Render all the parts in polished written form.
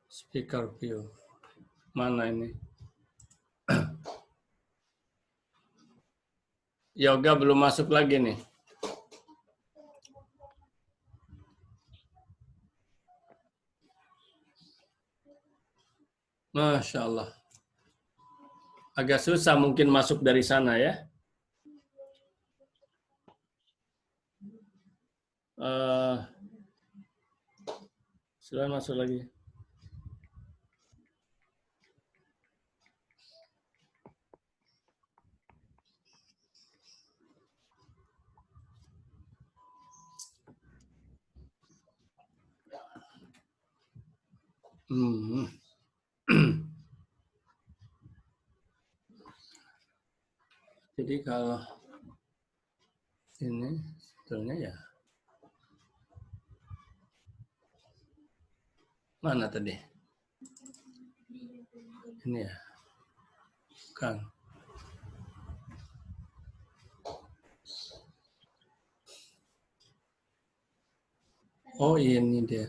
Speaker view. Mana ini? Yoga belum masuk lagi nih. Masya Allah. Agak susah mungkin masuk dari sana ya. Silahkan masuk lagi. Jadi kalau ini sebetulnya ya mana tadi? Ini ya, bukan. Oh ini dia.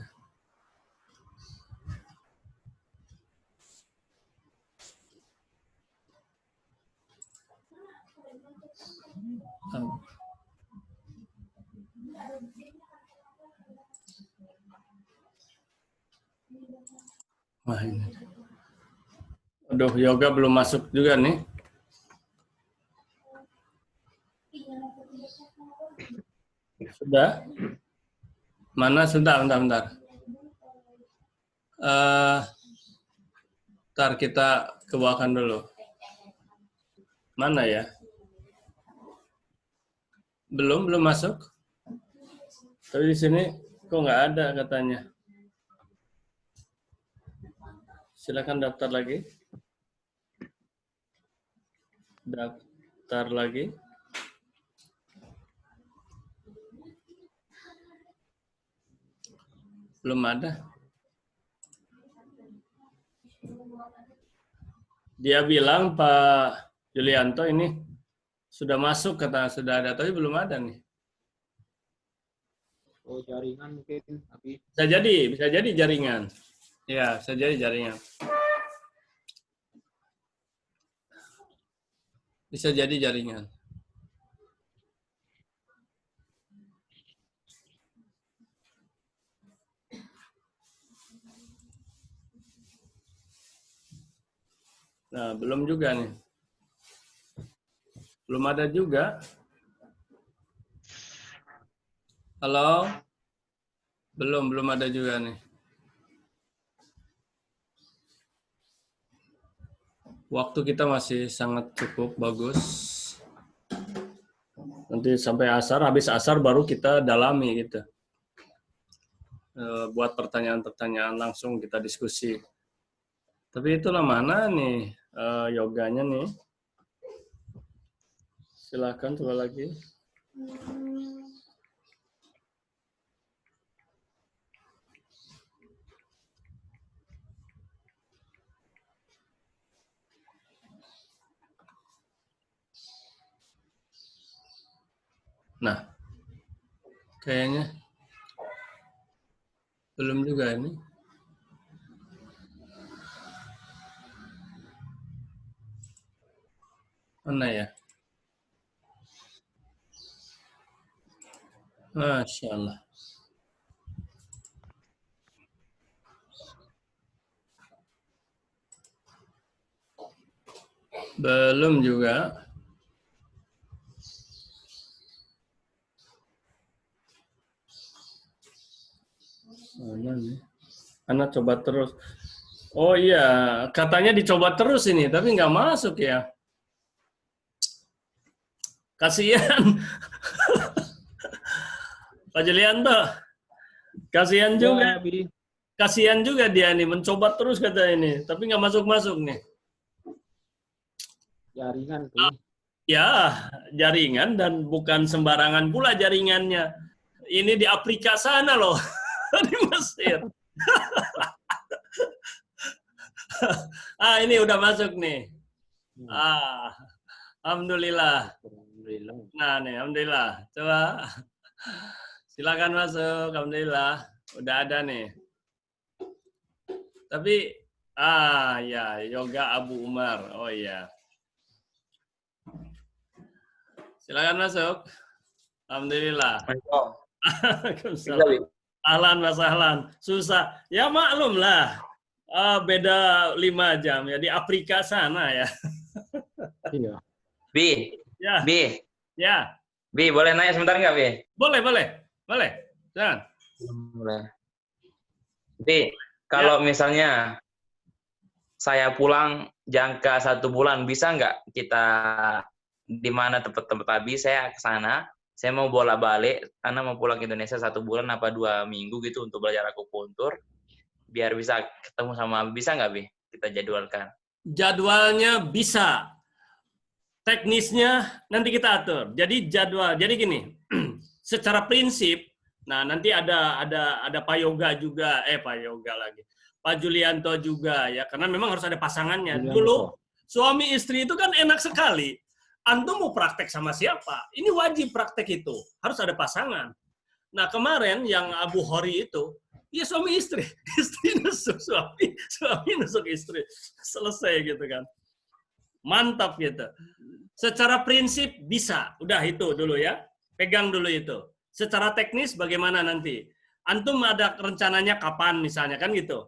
Wah ini. Aduh, yoga belum masuk juga nih. Sudah? Mana sudah? Bentar. Ntar kita kebawakan dulu. Mana ya? Belum masuk. Tapi di sini kok nggak ada katanya. Silakan daftar lagi. Daftar lagi. Belum ada. Dia bilang Pak Yulianto ini sudah masuk, kata sudah ada, tapi belum ada nih. Oh, jaringan mungkin. Tapi... Bisa jadi jaringan. Ya, bisa jadi jaringan. Bisa jadi jaringan. Nah, belum juga nih. Belum ada juga. Halo? Belum ada juga nih. Waktu kita masih sangat cukup bagus. Nanti sampai asar, habis asar baru kita dalami gitu. Buat pertanyaan-pertanyaan langsung kita diskusi. Tapi itulah mana nih yoganya nih. Silakan coba lagi. Nah, kayaknya belum juga ini. Mana ya? Masya Allah. Belum juga. Mana nih? Anak coba terus. Oh iya, katanya dicoba terus ini, tapi nggak masuk ya. Kasihan. Pak Julianto. Kasihan juga. Ya, Kasihan juga dia nih, mencoba terus kata ini, tapi nggak masuk-masuk nih. jaringan tuh. Ya, jaringan dan bukan sembarangan pula jaringannya. Ini di Afrika sana loh, di Mesir. Ini udah masuk nih. Alhamdulillah. Nah nih, alhamdulillah. Coba silakan masuk, alhamdulillah. Udah ada nih. Tapi ya, Yoga Abu Umar. Oh iya. Silakan masuk. Alhamdulillah. Bisa, Waalaikumsalam. Bi. Ahlan Mas Ahlan. Susah. Ya maklum lah. Beda 5 jam ya di Afrika sana ya. Iya. Bi, Ya, Bi, ya. Bi, boleh nanya sebentar nggak, Bi? Boleh, boleh. Boleh. Jangan. Boleh. Bi, kalau misalnya saya pulang jangka 1 bulan, bisa nggak kita di mana tempat-tempat Abi, saya ke sana, saya mau bolak-balik, karena mau pulang ke Indonesia 1 bulan apa 2 minggu gitu untuk belajar akupuntur, biar bisa ketemu sama Abi, bisa nggak, Bi? Kita jadwalkan. Jadwalnya bisa. Teknisnya nanti kita atur. Jadi jadi gini, secara prinsip, nah nanti ada Pak Yoga juga, Pak Yoga lagi, Pak Julianto juga ya, karena memang harus ada pasangannya. Julianto. Dulu suami istri itu kan enak sekali. Antum mau praktek sama siapa? Ini wajib praktek itu, harus ada pasangan. Nah kemarin yang Abu Hori itu, ya suami istri, istri nusuk suami, suami nusuk istri, selesai gitu kan. Mantap gitu. Secara prinsip bisa, udah itu dulu ya, pegang dulu itu. Secara teknis bagaimana nanti? Antum ada rencananya kapan misalnya kan gitu.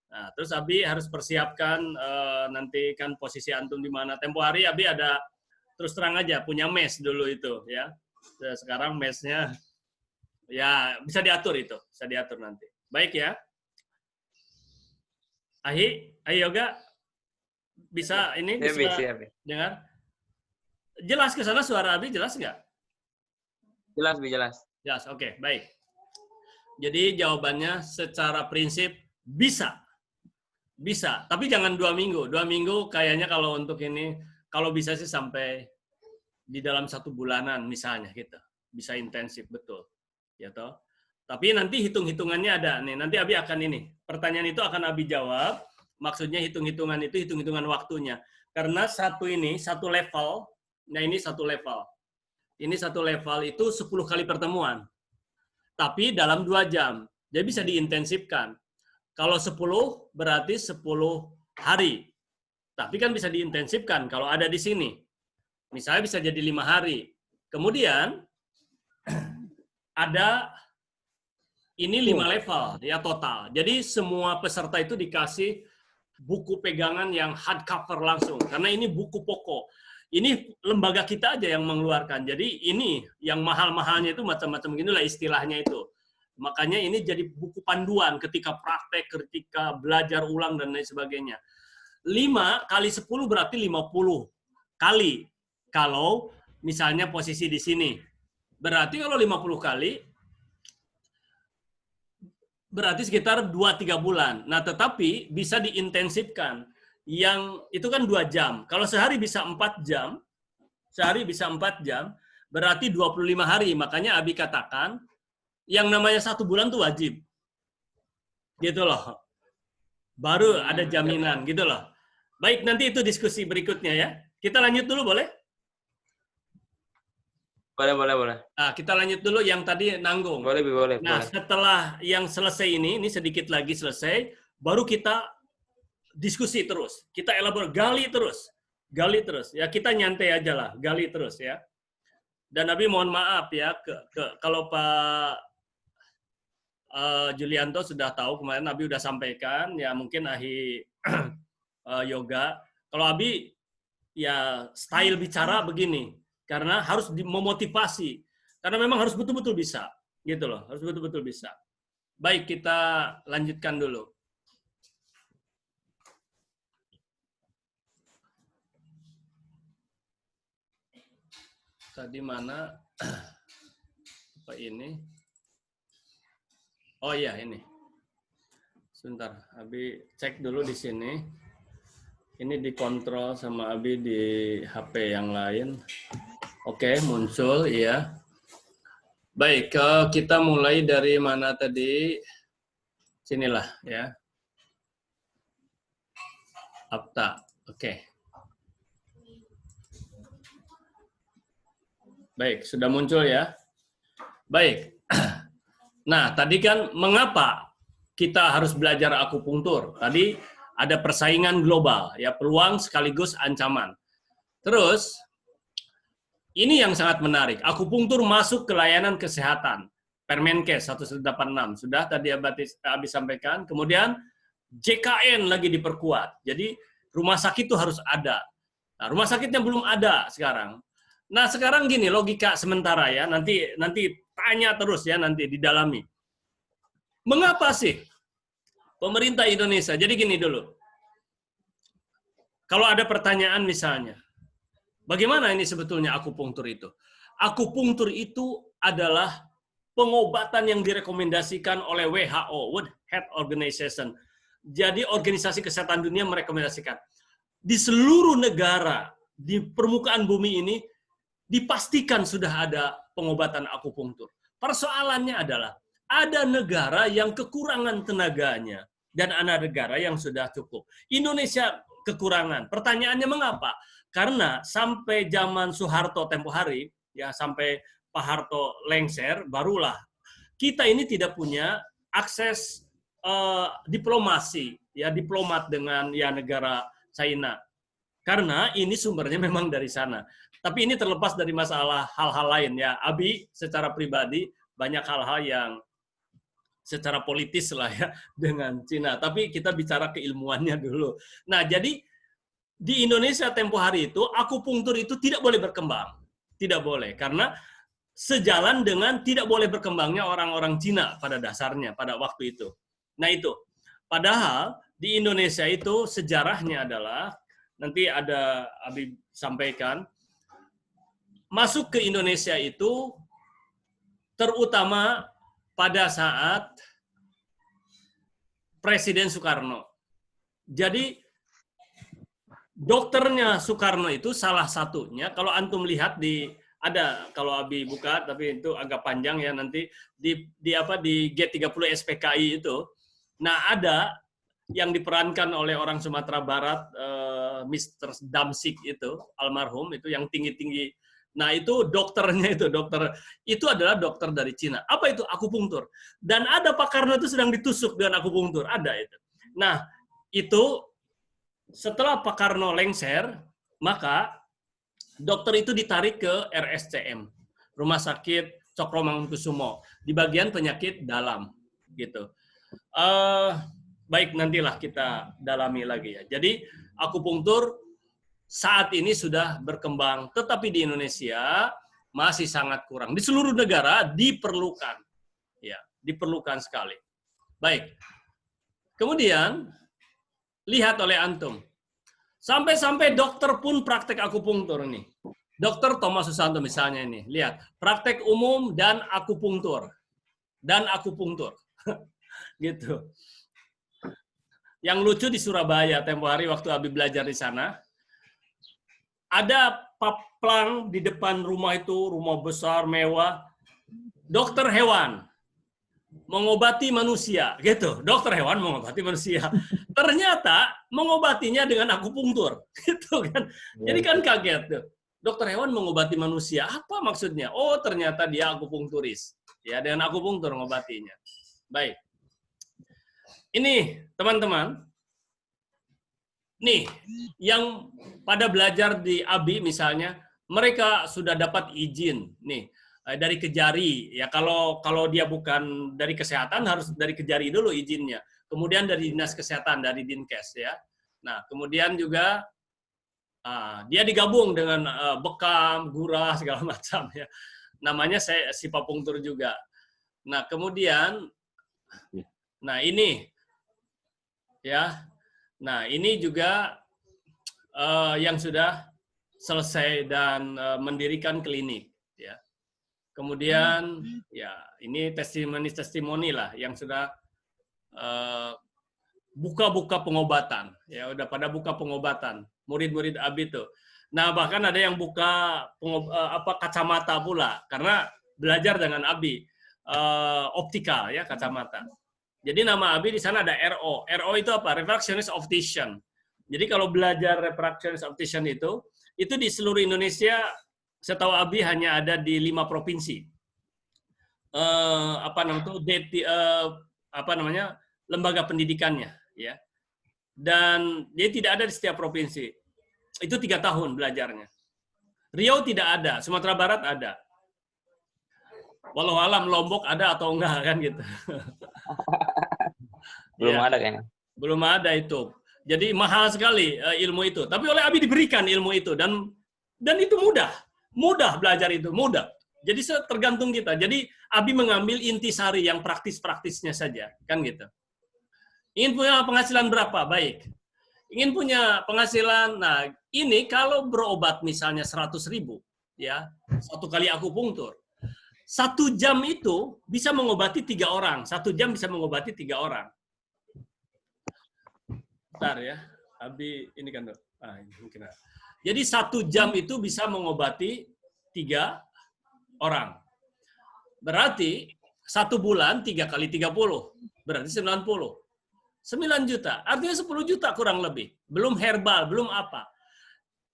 Nah, terus Abi harus persiapkan nanti kan posisi antum di mana. Tempo hari Abi ada terus terang aja punya mes dulu itu ya. Sekarang mesnya ya bisa diatur itu, bisa diatur nanti. Baik ya. Ahi Yoga bisa ini Siap, Bi, bisa siap, Bi. dengar? Jelas ke sana suara Abi jelas nggak? Jelas, Bi, jelas. Jelas, oke, baik. Jadi jawabannya secara prinsip bisa. Bisa, tapi jangan 2 minggu. 2 minggu kayaknya kalau untuk ini, kalau bisa sih sampai di dalam 1 bulanan misalnya gitu. Bisa intensif, betul. Ya toh? Tapi nanti hitung-hitungannya ada. Nih, nanti Abi akan ini. Pertanyaan itu akan Abi jawab. Maksudnya hitung-hitungan itu hitung-hitungan waktunya. Karena satu level. Nah, ini satu level. Ini satu level itu 10 kali pertemuan. Tapi dalam 2 jam. Jadi bisa diintensifkan. Kalau 10 berarti 10 hari. Tapi kan bisa diintensifkan kalau ada di sini. Misalnya bisa jadi 5 hari. Kemudian ada ini 5 level ya total. Jadi semua peserta itu dikasih buku pegangan yang hardcover langsung. Karena ini buku pokok. Ini lembaga kita aja yang mengeluarkan. Jadi ini yang mahal-mahalnya itu macam-macam ginilah istilahnya itu. Makanya ini jadi buku panduan ketika praktek, ketika belajar ulang dan lain sebagainya. 5 kali 10 berarti 50 kali. Kalau misalnya posisi di sini. Berarti kalau 50 kali berarti sekitar 2-3 bulan. Nah, tetapi bisa diintensifkan. Yang itu kan 2 jam. Kalau sehari bisa 4 jam, berarti 25 hari. Makanya Abi katakan, yang namanya 1 bulan tuh wajib. Gitu loh. Baru ada jaminan, gitu loh. Baik, nanti itu diskusi berikutnya ya. Kita lanjut dulu boleh? Boleh. Nah, kita lanjut dulu yang tadi nanggung. Boleh, Bi, boleh. Nah, setelah yang selesai ini sedikit lagi selesai, baru kita diskusi terus. Kita elaborasi, gali terus. Ya kita nyantai aja lah, gali terus ya. Dan Nabi mohon maaf ya, kalau Pak Julianto sudah tahu kemarin Nabi udah sampaikan, ya mungkin Ahi Yoga. Kalau Abi ya style bicara begini, karena harus memotivasi, karena memang harus betul-betul bisa, gitu loh, harus betul-betul bisa. Baik, kita lanjutkan dulu. Tadi mana? Apa ini? Oh iya, ini. Sebentar, Abi cek dulu di sini. Ini dikontrol sama Abi di HP yang lain. Oke, muncul, iya. Baik, kita mulai dari mana tadi? Sinilah, ya. Apta, oke. Baik, sudah muncul ya. Baik. Nah, tadi kan mengapa kita harus belajar akupunktur. Tadi ada persaingan global, ya peluang sekaligus ancaman. Terus ini yang sangat menarik. Akupunktur masuk ke layanan kesehatan. Permenkes 186 sudah tadi Abi sampaikan. Kemudian JKN lagi diperkuat. Jadi rumah sakit itu harus ada. Nah, rumah sakitnya belum ada sekarang. Nah, sekarang gini logika sementara ya. Nanti tanya terus ya, nanti didalami. Mengapa sih pemerintah Indonesia? Jadi gini dulu. Kalau ada pertanyaan misalnya, bagaimana ini sebetulnya akupunktur itu? Akupunktur itu adalah pengobatan yang direkomendasikan oleh WHO, World Health Organization. Jadi organisasi kesehatan dunia merekomendasikan. Di seluruh negara, di permukaan bumi ini, dipastikan sudah ada pengobatan akupunktur. Persoalannya adalah, ada negara yang kekurangan tenaganya, dan ada negara yang sudah cukup. Indonesia kekurangan. Pertanyaannya mengapa? Karena sampai zaman Soeharto tempo hari, ya sampai Pak Harto lengser, barulah kita ini tidak punya akses diplomasi, ya diplomat dengan ya negara China. Karena ini sumbernya memang dari sana. Tapi ini terlepas dari masalah hal-hal lain ya. Abi secara pribadi banyak hal-hal yang secara politis lah ya dengan Cina. Tapi kita bicara keilmuannya dulu. Nah, jadi di Indonesia tempo hari itu akupunktur itu tidak boleh berkembang. Tidak boleh karena sejalan dengan tidak boleh berkembangnya orang-orang Cina pada dasarnya pada waktu itu. Nah itu, padahal di Indonesia itu sejarahnya adalah, nanti ada Abi sampaikan, masuk ke Indonesia itu terutama pada saat Presiden Soekarno. Jadi dokternya Soekarno itu salah satunya, kalau antum lihat ada kalau Abi buka, tapi itu agak panjang ya nanti di G30 SPKI itu. Nah, ada yang diperankan oleh orang Sumatera Barat, Mr. Damsik itu, almarhum itu yang tinggi-tinggi. Nah, itu dokternya dokter itu adalah dokter dari Cina. Apa itu? Akupunktur. Dan ada Pak Karno itu sedang ditusuk dengan akupunktur, ada itu. Nah, itu setelah Pak Karno lengser, maka dokter itu ditarik ke RSCM, Rumah Sakit Cokromangunkusumo, di bagian penyakit dalam, gitu. Baik, nantilah kita dalami lagi ya. Jadi akupunktur saat ini sudah berkembang, tetapi di Indonesia masih sangat kurang. Di seluruh negara diperlukan, ya, diperlukan sekali. Baik. Kemudian lihat oleh antum. Sampai-sampai dokter pun praktek akupunktur nih. Dokter Thomas Susanto misalnya ini, lihat, praktek umum dan akupunktur. Gitu. Yang lucu di Surabaya tempo hari waktu Abi belajar di sana, ada paplang di depan rumah itu, rumah besar mewah, dokter hewan mengobati manusia, gitu. Dokter hewan mengobati manusia. Ternyata mengobatinya dengan akupunktur, gitu kan. Jadi kan kaget tuh. Dokter hewan mengobati manusia, apa maksudnya? Oh, ternyata dia akupunkturis. Ya, dengan akupunktur mengobatinya. Baik. Ini, teman-teman. Nih, yang pada belajar di Abi misalnya, mereka sudah dapat izin nih dari Kejari. Ya kalau dia bukan dari kesehatan harus dari Kejari dulu izinnya. Kemudian dari Dinas Kesehatan, dari Dinkes ya. Nah, kemudian juga dia digabung dengan bekam, gurah segala macam ya. Namanya Sipapunktur juga. Nah, kemudian ini ya. Nah, ini juga yang sudah selesai dan mendirikan klinik ya. Kemudian ya, ini testimoni lah yang sudah buka pengobatan ya, udah pada buka pengobatan murid-murid Abi tuh. Nah, bahkan ada yang buka kacamata pula karena belajar dengan Abi optikal ya, kacamata. Jadi nama Abi di sana ada RO. RO itu apa? Refractionist Optician. Jadi kalau belajar refractionist optician itu di seluruh Indonesia setahu Abi hanya ada di 5 provinsi. lembaga pendidikannya, ya. Dan dia tidak ada di setiap provinsi. Itu 3 tahun belajarnya. Riau tidak ada, Sumatera Barat ada. Walau alam Lombok ada atau enggak kan gitu. Belum Ya, ada kayaknya. belum ada itu. Jadi mahal sekali ilmu itu. Tapi oleh Abi diberikan ilmu itu dan itu mudah belajar itu mudah. Jadi tergantung kita. Jadi Abi mengambil intisari yang praktis-praktisnya saja, kan gitu. Ingin punya penghasilan berapa? Baik. Ingin punya penghasilan, nah ini kalau berobat misalnya 100.000, ya, 1 kali akupunktur. 1 jam itu bisa mengobati 3 orang. 1 jam bisa mengobati 3 orang. Bentar ya, Abi ini kan. Ini mungkin. Jadi 1 jam itu bisa mengobati 3 orang. Berarti 1 bulan 3 kali 30. Berarti 90. 9 juta. Artinya 10 juta kurang lebih. Belum herbal, belum apa.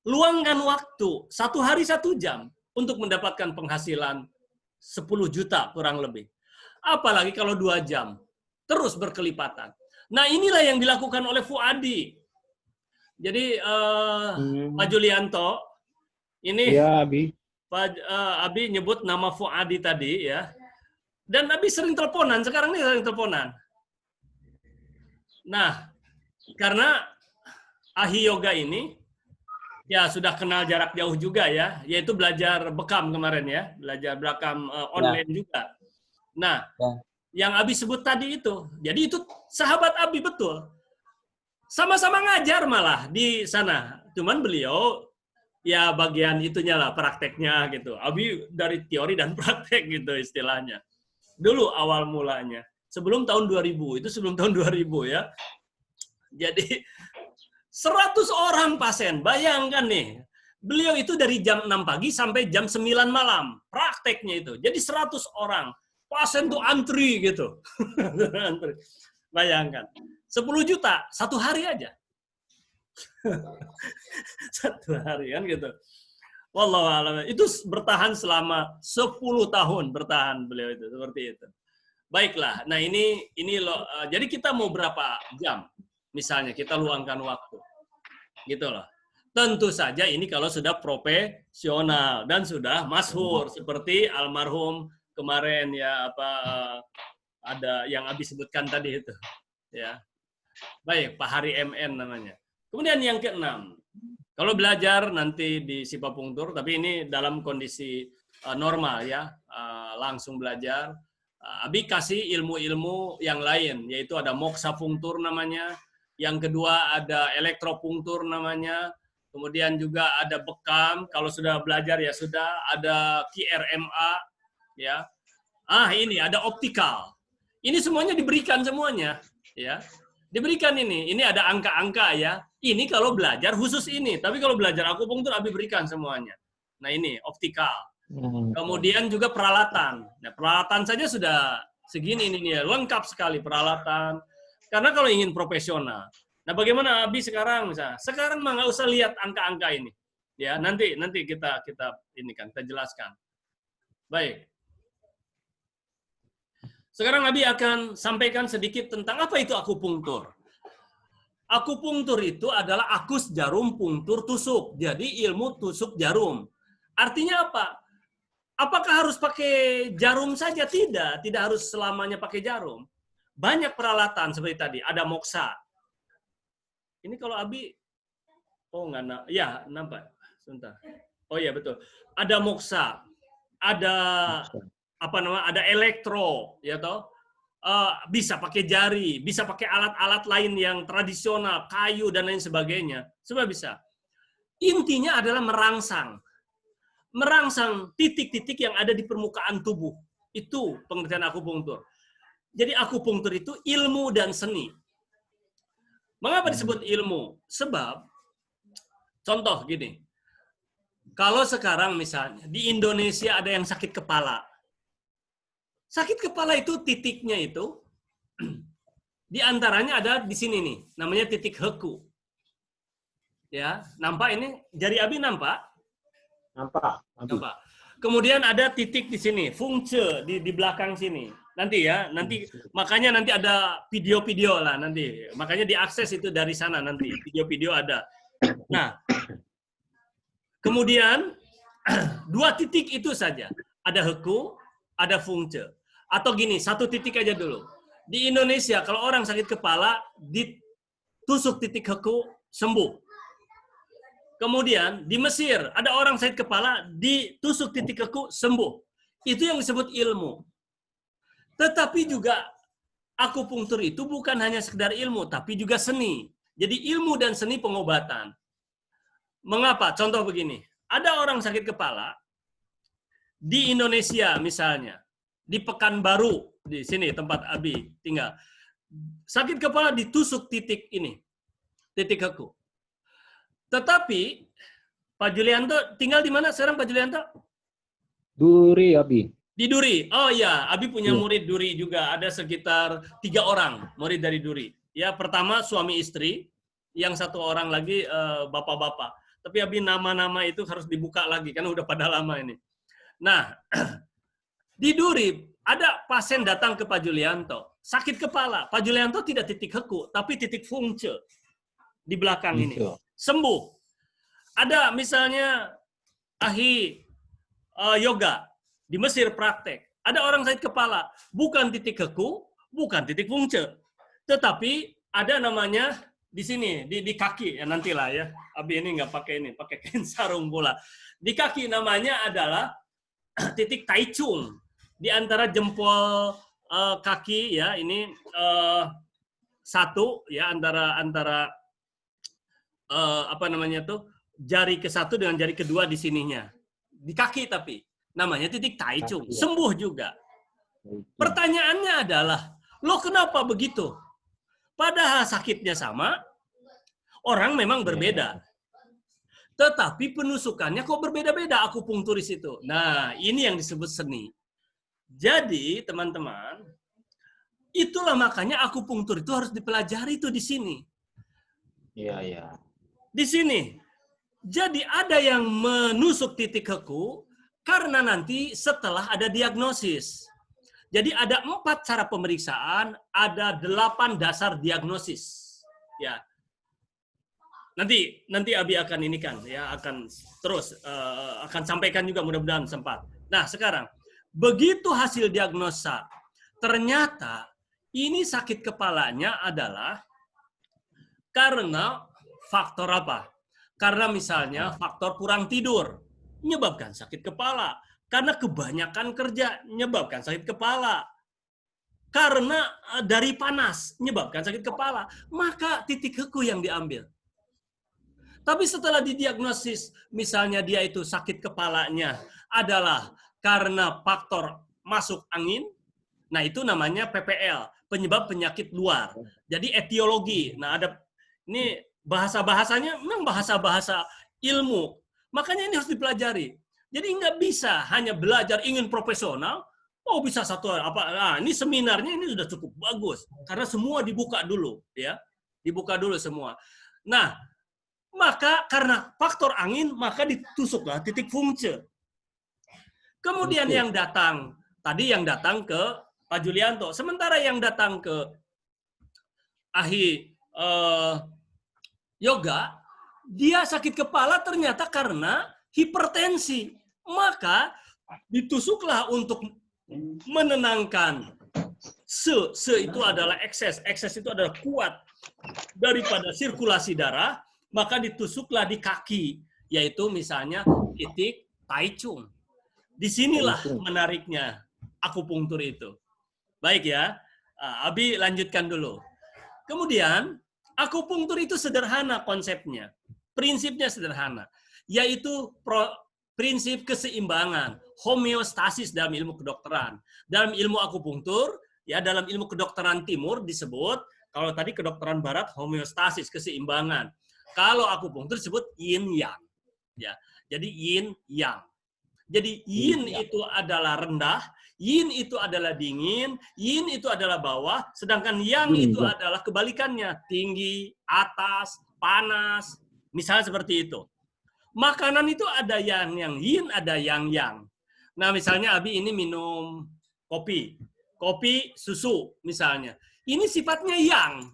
Luangkan waktu 1 hari 1 jam untuk mendapatkan penghasilan 10 juta kurang lebih. Apalagi kalau 2 jam. Terus berkelipatan. Nah inilah yang dilakukan oleh Fuadi. Jadi Pak Julianto, ini Iya, Abi. Pak Abi nyebut nama Fuadi tadi ya. Dan Abi sering teleponan, sekarang ini sering teleponan. Nah, karena Ahli Yoga ini ya sudah kenal jarak jauh juga ya, yaitu belajar bekam kemarin ya, belajar bekam online juga. Nah, yang Abi sebut tadi itu, jadi itu sahabat Abi betul. Sama-sama ngajar malah di sana. Cuman beliau ya bagian itunya lah, prakteknya gitu. Abi dari teori dan praktek gitu istilahnya. Dulu awal mulanya. Sebelum tahun 2000, itu sebelum tahun 2000 ya. Jadi 100 orang pasien, bayangkan nih. Beliau itu dari jam 6 pagi sampai jam 9 malam, prakteknya itu. Jadi 100 orang, pasien tuh antri gitu. Bayangkan. 10 juta, 1 hari aja. 1 hari kan gitu. Wallahualam. Itu bertahan selama 10 tahun bertahan beliau itu, seperti itu. Baiklah, nah ini loh. Jadi kita mau berapa jam? Misalnya kita luangkan waktu, gitu loh. Tentu saja ini kalau sudah profesional dan sudah masyhur seperti almarhum kemarin ya ada yang Abi sebutkan tadi itu, ya. Baik, Pak Hari MN namanya. Kemudian yang ke-6, kalau belajar nanti di Sipapungtur, tapi ini dalam kondisi normal ya, langsung belajar. Abi kasih ilmu-ilmu yang lain, yaitu ada moksa pungtur namanya, yang kedua ada elektropungtur namanya, kemudian juga ada bekam, kalau sudah belajar ya sudah, ada QRMA, ya. Ini ada optikal. Ini semuanya diberikan semuanya, ya. Diberikan ini ada angka-angka ya. Ini kalau belajar khusus ini, tapi kalau belajar akupunktur Abi berikan semuanya. Nah ini optikal. Kemudian juga peralatan. Nah, peralatan saja sudah segini ini ya, lengkap sekali peralatan. Karena kalau ingin profesional. Nah, bagaimana Abi sekarang misalnya? Sekarang mah nggak usah lihat angka-angka ini. Ya, nanti kita ini kan kita jelaskan. Baik. Sekarang Abi akan sampaikan sedikit tentang apa itu akupunktur. Akupunktur itu adalah akus jarum punktur tusuk. Jadi ilmu tusuk jarum. Artinya apa? Apakah harus pakai jarum saja? Tidak harus selamanya pakai jarum. Banyak peralatan seperti tadi, ada moksa. Ini kalau Abi, ya nampak, sebentar. Oh iya betul. Ada moksa, ada ada elektro, ya toh. Bisa pakai jari, bisa pakai alat-alat lain yang tradisional, kayu dan lain sebagainya. Semua bisa. Intinya adalah merangsang titik-titik yang ada di permukaan tubuh. Itu pengertian akupunktur. Jadi akupunktur itu ilmu dan seni. Mengapa disebut ilmu? Sebab, contoh gini, kalau sekarang misalnya di Indonesia ada yang sakit kepala. Sakit kepala itu titiknya itu, di antaranya ada di sini nih, namanya titik heku. Ya, nampak ini? Jari Abi nampak? Nampak. Nampak. Kemudian ada titik di sini, fungce di belakang sini. Nanti ya, nanti makanya nanti ada video-video lah nanti. Makanya diakses itu dari sana nanti. Video-video ada. Nah, kemudian dua titik itu saja. Ada heku, ada fungce. Atau gini, satu titik aja dulu. Di Indonesia kalau orang sakit kepala ditusuk titik heku sembuh. Kemudian di Mesir ada orang sakit kepala ditusuk titik heku sembuh. Itu yang disebut ilmu. Tetapi juga akupunktur itu bukan hanya sekedar ilmu, tapi juga seni. Jadi ilmu dan seni pengobatan. Mengapa? Contoh begini. Ada orang sakit kepala di Indonesia misalnya, di Pekanbaru, di sini tempat Abi tinggal. Sakit kepala ditusuk titik ini, titik heku. Tetapi Pak Julianto tinggal di mana sekarang Pak Julianto? Duri, Abi. Di Duri. Oh iya, Abi punya Iya. murid Duri juga. Ada sekitar 3 orang murid dari Duri. Ya, pertama suami istri, yang satu orang lagi bapak-bapak. Tapi Abi nama-nama itu harus dibuka lagi karena udah pada lama ini. Nah, di Duri ada pasien datang ke Pak Julianto, sakit kepala. Pak Julianto tidak titik heku, tapi titik fungce di belakang ini. Gitu. Sembuh. Ada misalnya ahli yoga di Mesir praktek. Ada orang sakit kepala, bukan titik heku, bukan titik fungce, tetapi ada namanya di sini di kaki ya nantilah ya. Abi ini nggak pakai ini, pakai kain sarung pula. Di kaki namanya adalah titik Tai Chung di antara jempol kaki ya ini satu ya antara apa namanya tuh jari ke satu dengan jari kedua di sininya di kaki tapi namanya titik Tai Chung sembuh juga. Pertanyaannya adalah lo kenapa begitu? Padahal sakitnya sama, orang memang berbeda. Tetapi penusukannya kok berbeda-beda akupunkturis itu. Nah, ini yang disebut seni. Jadi, teman-teman, itulah makanya akupunktur itu harus dipelajari itu di sini. Iya, iya. Di sini. Jadi ada yang menusuk titik heku karena nanti setelah ada diagnosis. Jadi ada 4 cara pemeriksaan, ada 8 dasar diagnosis. Ya. Nanti Abi akan ini kan ya akan terus akan sampaikan juga mudah-mudahan sempat. Nah, sekarang begitu hasil diagnosa ternyata ini sakit kepalanya adalah karena faktor apa? Karena misalnya faktor kurang tidur menyebabkan sakit kepala, karena kebanyakan kerja menyebabkan sakit kepala. Karena dari panas menyebabkan sakit kepala, maka titik heku yang diambil. Tapi setelah didiagnosis, misalnya dia itu sakit kepalanya adalah karena faktor masuk angin, nah itu namanya PPL, penyebab penyakit luar. Jadi etiologi. Nah ada ini bahasa-bahasanya memang bahasa-bahasa ilmu. Makanya ini harus dipelajari. Jadi nggak bisa hanya belajar ingin profesional, oh bisa satu apa. Nah, ini seminarnya ini sudah cukup bagus karena semua dibuka dulu ya. Dibuka dulu semua. Nah, maka karena faktor angin maka ditusuklah titik fungce. Kemudian yang datang tadi yang datang ke Pak Julianto, sementara yang datang ke ahli yoga, dia sakit kepala ternyata karena hipertensi. Maka ditusuklah untuk menenangkan. Se itu adalah ekses. Ekses itu adalah kuat daripada sirkulasi darah. Maka ditusuklah di kaki. Yaitu misalnya titik Tai Chung. Disinilah menariknya akupunktur itu. Baik ya. Abi lanjutkan dulu. Kemudian akupunktur itu sederhana konsepnya. Prinsipnya sederhana. Yaitu prinsip keseimbangan. Homeostasis dalam ilmu kedokteran. Dalam ilmu akupunktur, ya dalam ilmu kedokteran timur disebut, kalau tadi kedokteran barat homeostasis, keseimbangan. Kalau akupunktur disebut yin yang. Ya. Jadi yin yang. Jadi yin itu adalah rendah, yin itu adalah dingin, yin itu adalah bawah, sedangkan yang itu adalah kebalikannya, tinggi, atas, panas, misalnya seperti itu. Makanan itu ada yang yin, ada yang. Nah, misalnya Abi ini minum kopi, susu misalnya. Ini sifatnya yang.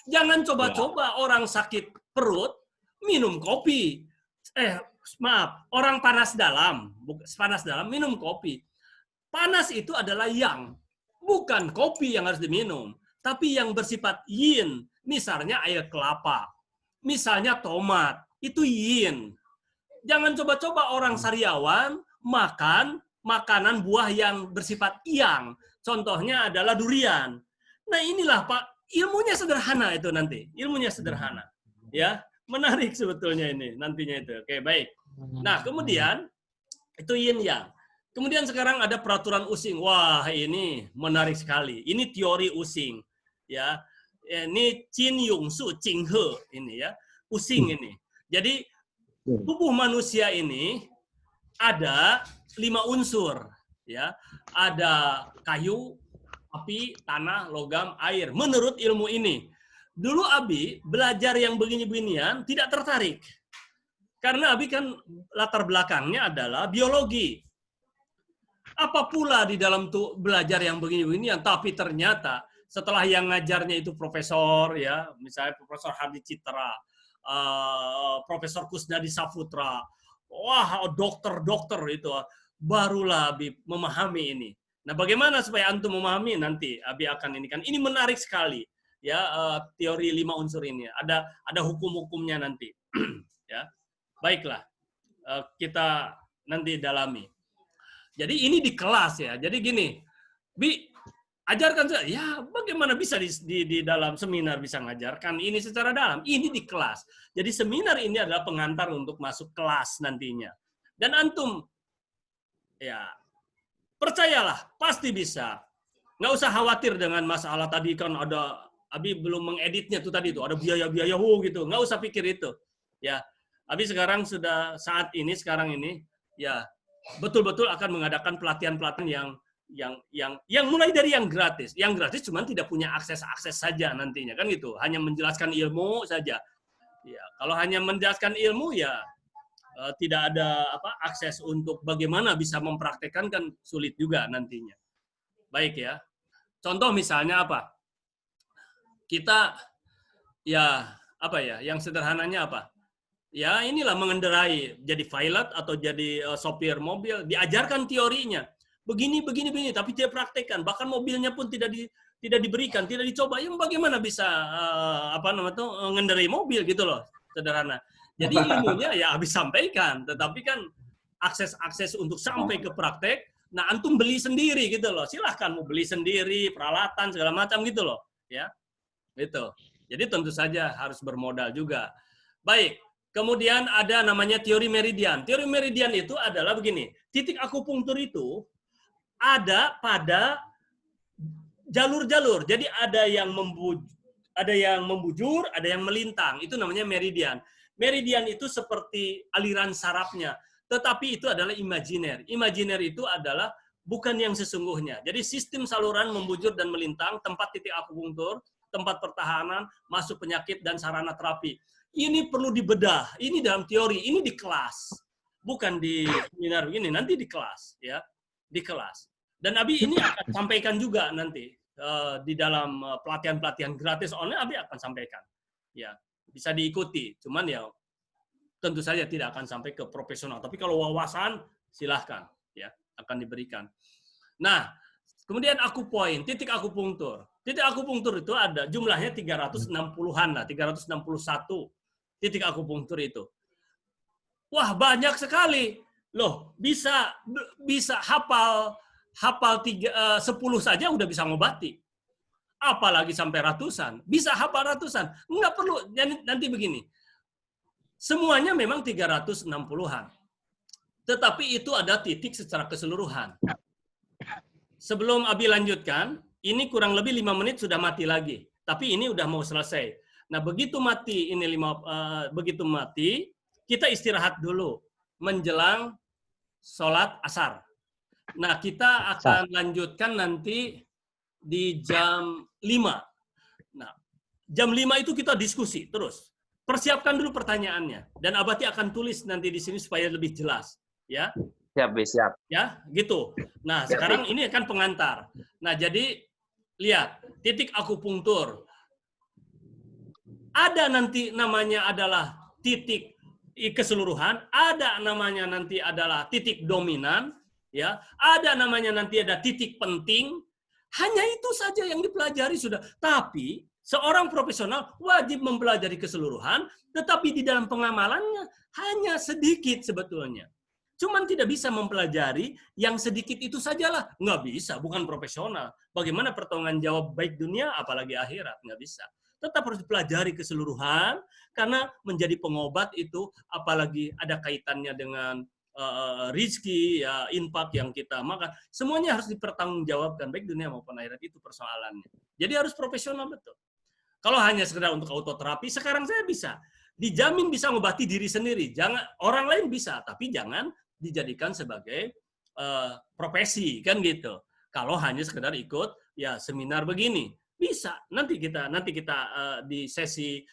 Jangan coba-coba orang sakit perut minum kopi. Maaf, orang panas dalam minum kopi. Panas itu adalah yang, bukan kopi yang harus diminum, tapi yang bersifat yin. Misalnya air kelapa, misalnya tomat, itu yin. Jangan coba-coba orang sariawan makan makanan buah yang bersifat yang. Contohnya adalah durian. Nah, inilah Pak, ilmunya sederhana itu nanti. Ilmunya sederhana. Ya, menarik sebetulnya ini nantinya itu. Oke, baik. Nah, kemudian itu yin yang. Kemudian sekarang ada peraturan Using. Wah, ini menarik sekali. Ini teori Using. Ya. Ini Qin Yung Su Jing He ini ya. Using ini. Jadi tubuh manusia ini ada 5 unsur, ya. Ada kayu, api, tanah, logam, air. Menurut ilmu ini, dulu Abi belajar yang begini-beginian tidak tertarik, karena Abi kan latar belakangnya adalah biologi. Apa pula di dalam tuh belajar yang begini-beginian? Tapi ternyata setelah yang ngajarnya itu profesor, ya, misalnya Profesor Hadi Citra, Profesor Kusnadi Saputra, wah dokter itu, barulah Abi memahami ini. Nah, bagaimana supaya antum memahami nanti Abi akan ini kan? Ini menarik sekali, ya, teori 5 unsur ini. Ada hukum-hukumnya nanti, ya. Baiklah, kita nanti dalami. Jadi ini di kelas ya. Jadi gini, Bi, ajarkan saya. Ya, bagaimana bisa di dalam seminar bisa ngajarkan ini secara dalam? Ini di kelas. Jadi seminar ini adalah pengantar untuk masuk kelas nantinya. Dan antum, ya, percayalah, pasti bisa. Nggak usah khawatir dengan masalah tadi kan ada, Abi belum mengeditnya tuh tadi tuh, ada biaya-biaya gitu. Nggak usah pikir itu. Ya, Abi sekarang sudah sekarang ini, ya, betul-betul akan mengadakan pelatihan-pelatihan yang mulai dari yang gratis. Yang gratis cuma tidak punya akses saja nantinya kan gitu. Hanya menjelaskan ilmu saja. Ya, kalau hanya menjelaskan ilmu ya tidak ada akses untuk bagaimana bisa mempraktekkan kan sulit juga nantinya. Baik ya. Contoh misalnya apa? Kita ya yang sederhananya apa? Ya inilah mengendarai, jadi pilot atau jadi sopir mobil, diajarkan teorinya. Begini, tapi dia praktekkan. Bahkan mobilnya pun tidak diberikan, tidak dicoba. Yang bagaimana bisa mengendarai mobil gitu loh, sederhana. Jadi ilmunya ya habis sampaikan, tetapi kan akses untuk sampai ke praktek, nah antum beli sendiri gitu loh. Silahkan mau beli sendiri, peralatan segala macam gitu loh, ya. Gitu. Jadi tentu saja harus bermodal juga. Baik. Kemudian ada namanya teori meridian. Teori meridian itu adalah begini, titik akupunktur itu ada pada jalur-jalur. Jadi ada yang membujur, ada yang melintang. Itu namanya meridian. Meridian itu seperti aliran sarafnya, tetapi itu adalah imajiner. Imajiner itu adalah bukan yang sesungguhnya. Jadi sistem saluran membujur dan melintang, tempat titik akupunktur, tempat pertahanan, masuk penyakit dan sarana terapi. Ini perlu dibedah. Ini dalam teori, ini di kelas. Bukan di seminar begini, nanti di kelas, ya. Di kelas. Dan Abi ini akan sampaikan juga nanti di dalam pelatihan-pelatihan gratis online, Abi akan sampaikan. Ya, bisa diikuti. Cuman ya tentu saja tidak akan sampai ke profesional, tapi kalau wawasan silahkan, ya, akan diberikan. Nah, kemudian akupoint, titik akupunktur. Titik akupunktur itu ada jumlahnya 360-an lah, 361 titik akupunktur itu. Wah, banyak sekali. Loh, bisa hafal 10 saja udah bisa ngobati. Apalagi sampai ratusan. Bisa hafal ratusan. Enggak perlu. Nanti begini. Semuanya memang 360-an. Tetapi itu ada titik secara keseluruhan. Sebelum Abi lanjutkan, ini kurang lebih 5 menit sudah mati lagi. Tapi ini udah mau selesai. Nah, begitu mati, kita istirahat dulu menjelang sholat asar. Nah, kita akan lanjutkan nanti di jam 5. Nah, jam 5 itu kita diskusi terus. Persiapkan dulu pertanyaannya. Dan Abati akan tulis nanti di sini supaya lebih jelas. Ya. Siap, Bi, siap. Ya, gitu. Nah, sekarang ini kan pengantar. Nah, jadi lihat, titik akupunktur. Ada nanti namanya adalah titik keseluruhan, ada namanya nanti adalah titik dominan, ya. Ada namanya nanti ada titik penting. Hanya itu saja yang dipelajari sudah. Tapi seorang profesional wajib mempelajari keseluruhan, tetapi di dalam pengamalannya hanya sedikit sebetulnya. Cuman tidak bisa mempelajari yang sedikit itu sajalah. Nggak bisa, bukan profesional. Bagaimana pertanggung jawab baik dunia, apalagi akhirat? Nggak bisa. Tetap harus dipelajari keseluruhan, karena menjadi pengobat itu, apalagi ada kaitannya dengan rizki, ya, infak yang kita makan. Semuanya harus dipertanggungjawabkan, baik dunia maupun akhirat, itu persoalannya. Jadi harus profesional betul. Kalau hanya sekedar untuk autoterapi, sekarang saya bisa. Dijamin bisa mengobati diri sendiri. Jangan orang lain bisa, tapi jangan dijadikan sebagai profesi kan gitu. Kalau hanya sekedar ikut ya seminar begini bisa. Nanti kita di sesi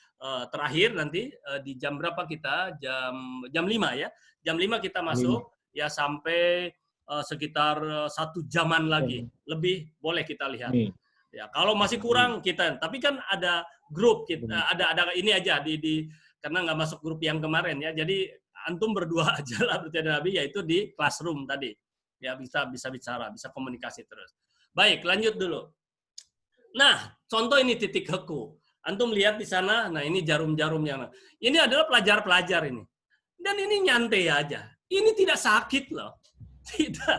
terakhir nanti di jam berapa kita? Jam 5 ya. Jam 5 kita masuk ya sampai sekitar 1 jaman lagi. Lebih boleh kita lihat. Ya, kalau masih kurang kita, tapi kan ada grup kita, ada ini aja karena nggak masuk grup yang kemarin ya. Jadi antum berdua aja lah berarti Nabi, yaitu di classroom tadi. Ya bisa bicara, bisa komunikasi terus. Baik, lanjut dulu. Nah, contoh ini titik heku. Antum lihat di sana, nah ini jarum-jarumnya. Ini adalah pelajar-pelajar ini. Dan ini nyantai aja. Ini tidak sakit loh. Tidak.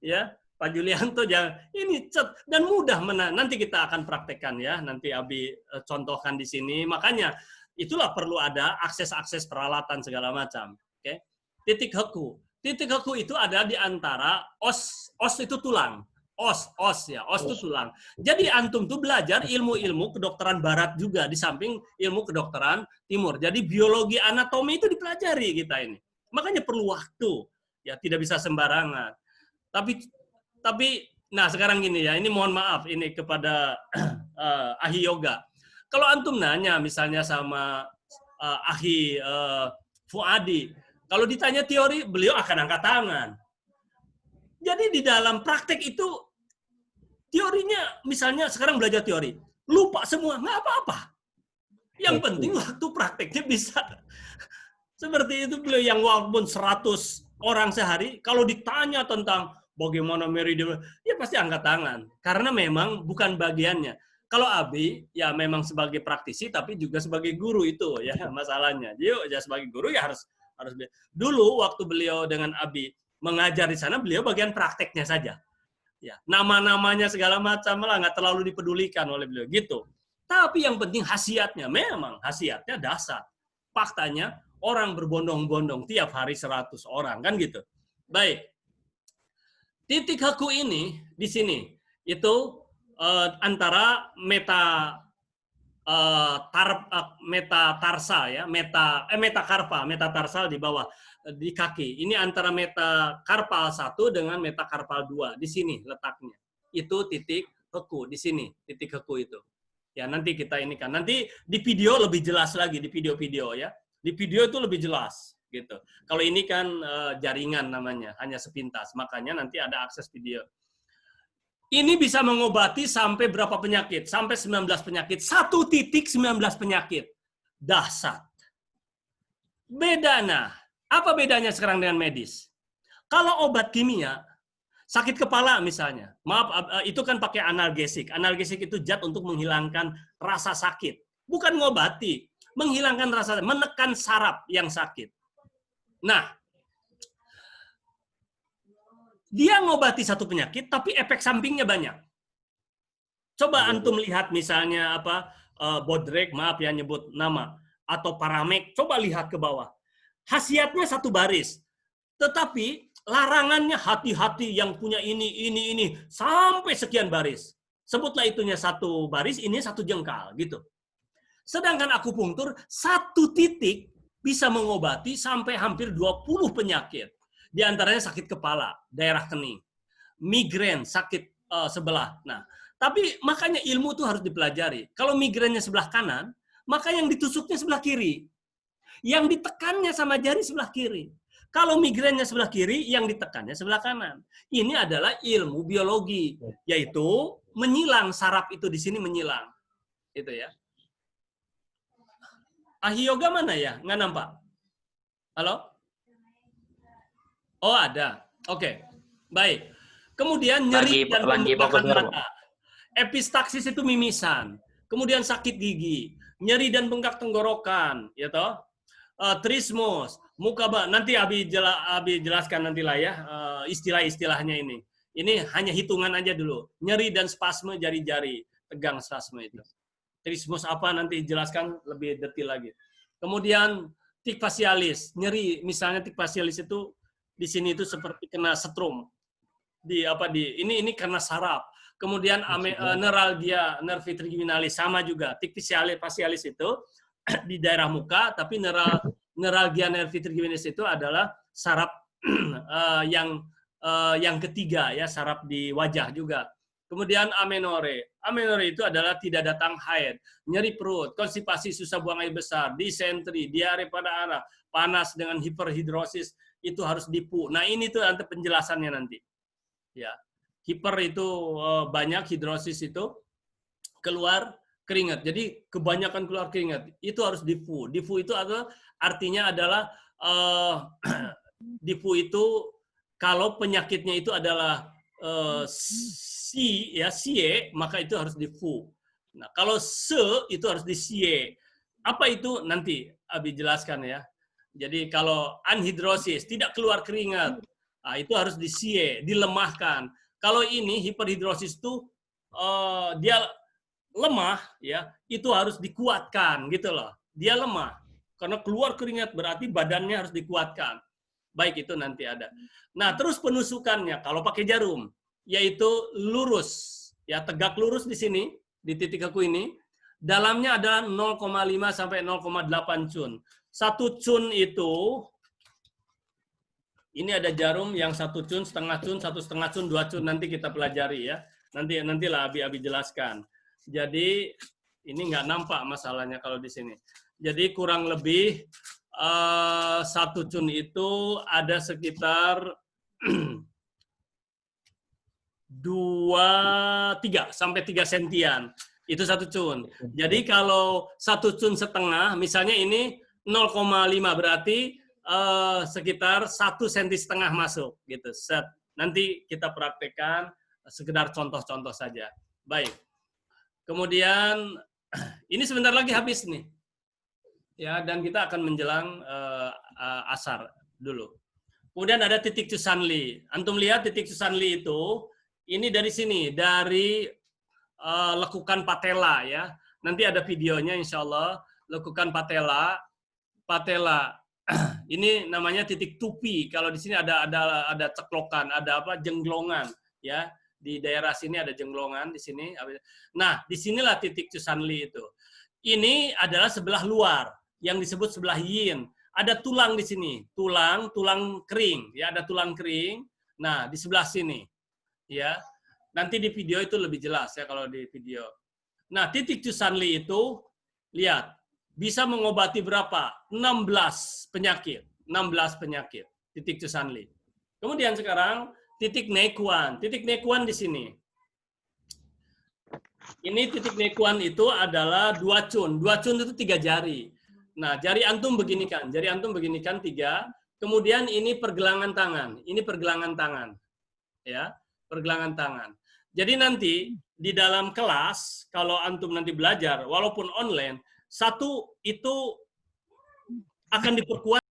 Ya, Pak Julianto jangan ini dan mudah nanti kita akan praktekkan ya. Nanti Abi contohkan di sini. Makanya itulah perlu ada akses peralatan segala macam. Oke. Titik heku. Titik heku itu ada di antara os itu tulang. Os itu tulang. Jadi antum tuh belajar ilmu-ilmu kedokteran barat juga di samping ilmu kedokteran timur. Jadi biologi anatomi itu dipelajari kita ini. Makanya perlu waktu. Ya tidak bisa sembarangan. Tapi nah sekarang gini ya, ini mohon maaf ini kepada ahli yoga. Kalau antum nanya misalnya sama ahli Fuadi, kalau ditanya teori, beliau akan angkat tangan. Jadi di dalam praktek itu, teorinya misalnya sekarang belajar teori, lupa semua, nggak apa-apa. Yang penting waktu prakteknya bisa. Seperti itu beliau yang walaupun 100 orang sehari, kalau ditanya tentang bagaimana meridian, ya pasti angkat tangan. Karena memang bukan bagiannya. Kalau Abi ya memang sebagai praktisi tapi juga sebagai guru itu ya masalahnya. Jadi ya sebagai guru ya harus dulu waktu beliau dengan Abi mengajar di sana beliau bagian prakteknya saja. Ya, nama-namanya segala macam malah nggak terlalu dipedulikan oleh beliau gitu. Tapi yang penting khasiatnya, memang khasiatnya dasar. Faktanya orang berbondong-bondong tiap hari 100 orang kan gitu. Baik. Titik heku ini di sini itu antara metatarsal ya, metatarsal di bawah di kaki. Ini antara metakarpal 1 dengan metakarpal 2 di sini letaknya. Itu titik heku di sini, titik heku itu. Ya nanti kita ini kan nanti di video lebih jelas lagi di video-video ya. Di video itu lebih jelas gitu. Kalau ini kan jaringan namanya, hanya sepintas. Makanya nanti ada akses video. Ini bisa mengobati sampai berapa penyakit? Sampai 19 penyakit. 1 titik 19 penyakit. Dahsyat. Bedanya, apa bedanya sekarang dengan medis? Kalau obat kimia, sakit kepala misalnya, maaf itu kan pakai analgesik. Analgesik itu zat untuk menghilangkan rasa sakit. Bukan ngobati, menghilangkan rasa, menekan saraf yang sakit. Nah, dia ngobati 1 penyakit, tapi efek sampingnya banyak. Coba antum lihat misalnya Bodrek, maaf ya nyebut nama, atau Paramek, coba lihat ke bawah. Khasiatnya 1 baris, tetapi larangannya hati-hati yang punya ini, sampai sekian baris. Sebutlah itunya 1 baris, ini 1 jengkal, gitu. Sedangkan akupunktur 1 titik bisa mengobati sampai hampir 20 penyakit. Di antaranya sakit kepala, daerah kening, migrain, sakit sebelah. Nah, tapi makanya ilmu itu harus dipelajari. Kalau migrainnya sebelah kanan, maka yang ditusuknya sebelah kiri. Yang ditekannya sama jari sebelah kiri. Kalau migrainnya sebelah kiri, yang ditekannya sebelah kanan. Ini adalah ilmu biologi, yaitu menyilang saraf itu di sini menyilang. Itu ya. Ahli yoga mana ya? Nggak nampak? Halo? Oh, ada. Oke. Baik. Kemudian nyeri dan pembengkakan mata. Epistaksis itu mimisan. Kemudian sakit gigi, nyeri dan bengkak tenggorokan, ya toh? Trismus, muka nanti Abi jelaskan nantilah ya istilah-istilahnya ini. Ini hanya hitungan aja dulu. Nyeri dan spasme jari-jari, tegang spasme itu. Trismus apa nanti jelaskan lebih detail lagi. Kemudian tik facialis, nyeri misalnya tik facialis itu di sini itu seperti kena setrum. Ini karena saraf. Kemudian neuralgia nervi trigeminalis sama juga. Tik facialis itu di daerah muka, tapi neuralgia nervi trigeminalis itu adalah saraf yang ketiga ya, saraf di wajah juga. Kemudian amenore itu adalah tidak datang haid, nyeri perut, konstipasi, susah buang air besar, disentri, diare pada arah, panas dengan hiperhidrosis itu harus dipu. Nah ini tuh nanti penjelasannya nanti. Ya, hiper itu banyak, hidrosis itu keluar keringat. Jadi kebanyakan keluar keringat itu harus difu. Difu itu artinya adalah difu itu kalau penyakitnya itu adalah sie, maka itu harus difu. Nah, kalau itu harus di sie. Apa itu nanti Abi jelaskan ya. Jadi kalau anhidrosis, tidak keluar keringat, nah, itu harus di sie, dilemahkan. Kalau ini hiperhidrosis itu dia lemah ya, itu harus dikuatkan gitu loh. Dia lemah karena keluar keringat berarti badannya harus dikuatkan. Baik, itu nanti ada. Nah, terus penusukannya kalau pakai jarum yaitu lurus ya, tegak lurus di sini di titik kaku ini. Dalamnya ada 0,5 sampai 0,8 cun. 1 cun itu ini ada jarum yang 1 cun, setengah cun, 1,5 cun, 2 cun, nanti kita pelajari ya. Nantilah Abi jelaskan. Jadi ini nggak nampak masalahnya kalau di sini. Jadi kurang lebih 1 cun itu ada sekitar 3 sampai 3 sentian. Itu 1 cun. Jadi kalau 1 cun setengah, misalnya ini 0,5 berarti sekitar 1,5 senti masuk gitu. Nanti kita praktekkan sekedar contoh-contoh saja. Baik. Kemudian ini sebentar lagi habis nih. Ya, dan kita akan menjelang asar dulu. Kemudian ada titik Cusanli. Antum lihat titik Cusanli itu ini dari sini, dari lekukan patella ya. Nanti ada videonya insyaallah, lekukan patella. Ini namanya titik tupi. Kalau di sini ada ceklokan, ada jenglongan ya. Di daerah sini ada jenglongan di sini. Nah, disinilah titik Cusanli itu. Ini adalah sebelah luar yang disebut sebelah yin. Ada tulang di sini, tulang kering ya, ada tulang kering. Nah, di sebelah sini. Ya. Nanti di video itu lebih jelas ya kalau di video. Nah, titik Cusanli itu lihat bisa mengobati berapa? 16 penyakit. 16 penyakit. Titik Cusanli. Kemudian sekarang titik Nequan. Titik Nequan di sini. Ini titik Nequan itu adalah 2 cun. 2 cun itu 3 jari. Nah, jari antum beginikan. Jari antum beginikan 3. Kemudian ini pergelangan tangan. Ini pergelangan tangan. Ya, pergelangan tangan. Jadi nanti di dalam kelas kalau antum nanti belajar walaupun online, 1 itu akan diperkuat